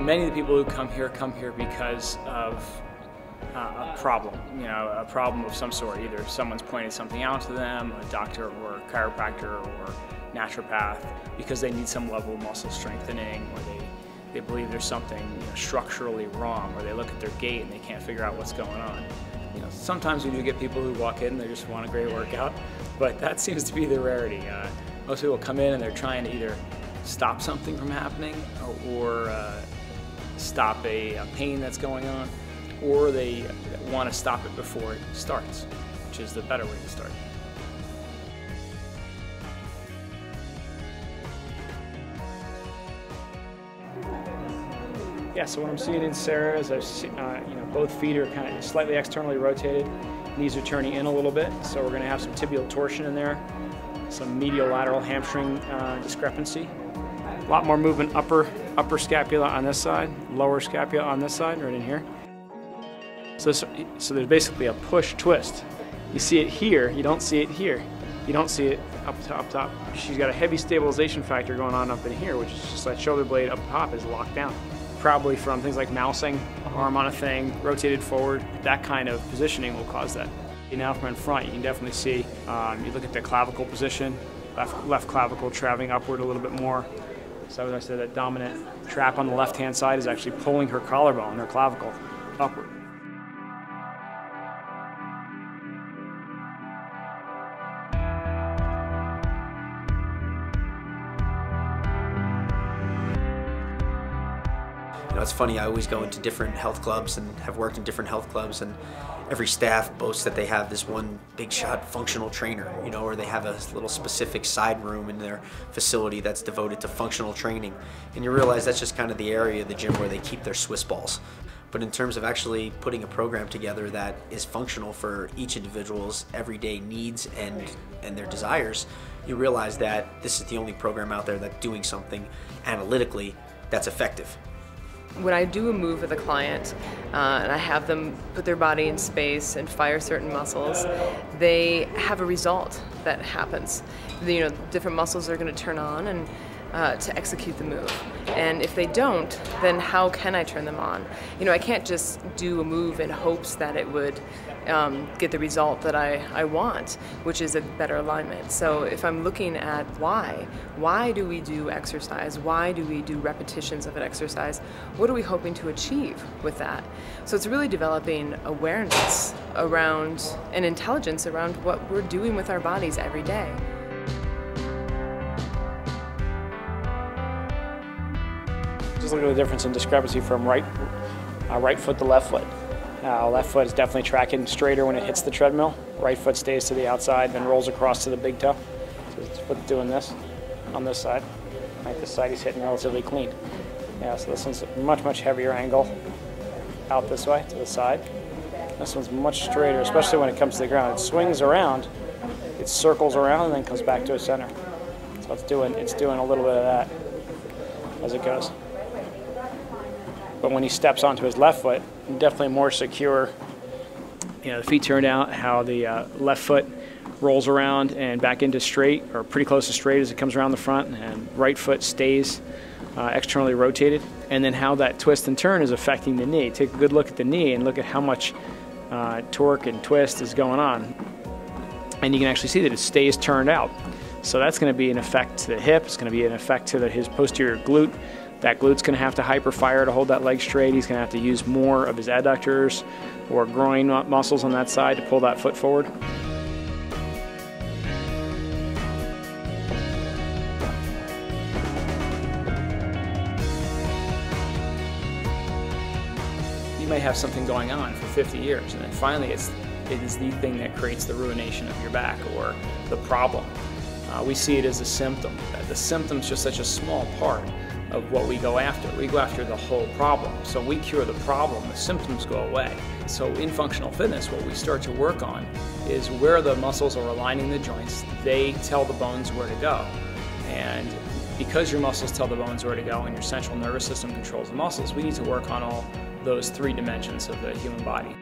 Many of the people who come here because of a problem, a problem of some sort. Either someone's pointed something out to them, a doctor or a chiropractor or naturopath, because they need some level of muscle strengthening, or they believe there's something structurally wrong, or they look at their gait and they can't figure out what's going on. Sometimes we do get people who walk in and they just want a great workout, but that seems to be the rarity. Most people come in and they're trying to either stop something from happening, or stop a pain that's going on, or they want to stop it before it starts, which is the better way to start. Yeah, so what I'm seeing in Sarah is both feet are kind of slightly externally rotated, knees are turning in a little bit, so we're going to have some tibial torsion in there, some medial lateral hamstring discrepancy. A lot more movement upper scapula on this side, lower scapula on this side, right in here. So there's basically a push twist. You see it here, you don't see it here. You don't see it up top. She's got a heavy stabilization factor going on up in here, which is just that shoulder blade up top is locked down. Probably from things like mousing, arm on a thing, rotated forward. That kind of positioning will cause that. Now from in front, you can definitely see, you look at the clavicle position, left clavicle traveling upward a little bit more. So as I said, that dominant trap on the left-hand side is actually pulling her collarbone, her clavicle, upward. It's funny, I always go into different health clubs and have worked in different health clubs, and every staff boasts that they have this one big shot functional trainer, or they have a little specific side room in their facility that's devoted to functional training. And you realize that's just kind of the area of the gym where they keep their Swiss balls. But in terms of actually putting a program together that is functional for each individual's everyday needs and their desires, you realize that this is the only program out there that's doing something analytically that's effective. When I do a move with a client and I have them put their body in space and fire certain muscles, they have a result that happens. Different muscles are going to turn on and to execute the move. And if they don't, then how can I turn them on? I can't just do a move in hopes that it would get the result that I want, which is a better alignment. So if I'm looking at why do we do exercise? Why do we do repetitions of an exercise? What are we hoping to achieve with that? So it's really developing awareness around and intelligence around what we're doing with our bodies every day. Just look at the difference in discrepancy from right foot to left foot. Left foot is definitely tracking straighter when it hits the treadmill. Right foot stays to the outside, then rolls across to the big toe. So his foot doing this on this side. Right, this side he's hitting relatively clean. Yeah, so this one's a much heavier angle out this way to the side. This one's much straighter, especially when it comes to the ground. It swings around, it circles around, and then comes back to a center. So it's doing a little bit of that as it goes. But when he steps onto his left foot, definitely more secure. The feet turned out, how the left foot rolls around and back into straight, or pretty close to straight as it comes around the front, and right foot stays externally rotated. And then how that twist and turn is affecting the knee. Take a good look at the knee and look at how much torque and twist is going on. And you can actually see that it stays turned out. So that's going to be an effect to the hip, it's going to be an effect to his posterior glute. That glute's going to have to hyperfire to hold that leg straight. He's going to have to use more of his adductors or groin muscles on that side to pull that foot forward. You may have something going on for 50 years, and then finally it is the thing that creates the ruination of your back, or the problem. We see it as a symptom. The symptom's just such a small part of what we go after. We go after the whole problem. So we cure the problem, the symptoms go away. So in functional fitness, what we start to work on is where the muscles are aligning the joints, they tell the bones where to go. And because your muscles tell the bones where to go and your central nervous system controls the muscles, we need to work on all those three dimensions of the human body.